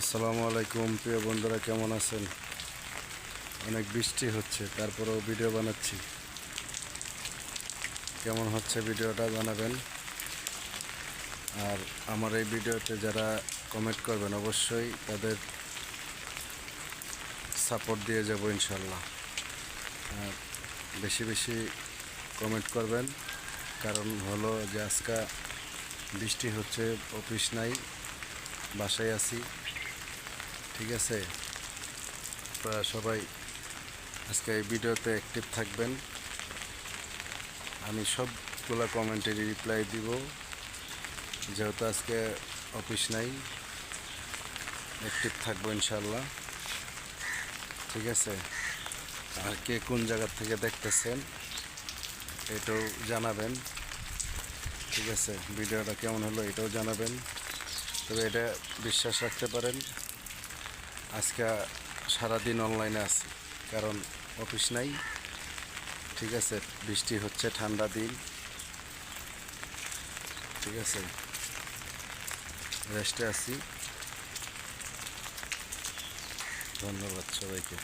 আসসালামু আলাইকুম প্রিয় বন্ধুরা, কেমন আছেন? অনেক বৃষ্টি হচ্ছে, তারপরেও ভিডিও বানাচ্ছি। কেমন হচ্ছে ভিডিওটা জানাবেন। আর আমার এই ভিডিওতে যারা কমেন্ট করবেন অবশ্যই তাদের সাপোর্ট দিয়ে যাব ইনশাল্লাহ। আর বেশি বেশি কমেন্ট করবেন, কারণ হলো যে আজকে বৃষ্টি হচ্ছে, অফিস নাই, বাসায় আছি। ঠিক আছে, আপনারা সবাই আজকে এই ভিডিওতে অ্যাক্টিভ থাকবেন। আমি সবগুলা কমেন্টের রিপ্লাই দিব, যেহেতু আজকে অফিস নাই। অ্যাক্টিভ থাকবো ইনশাল্লাহ। ঠিক আছে, আর কে কোন জায়গা থেকে দেখতেছেন এটাও জানাবেন। ঠিক আছে, ভিডিওটা কেমন হলো এটাও জানাবেন। তবে এটা বিশ্বাস রাখতে পারেন, আজকে সারাদিন অনলাইনে আছি, কারণ অফিস নাই। ঠিক আছে, বৃষ্টি হচ্ছে, ঠান্ডা দিন। ঠিক আছে, রেস্টে আছি। ধন্যবাদ সবাইকে।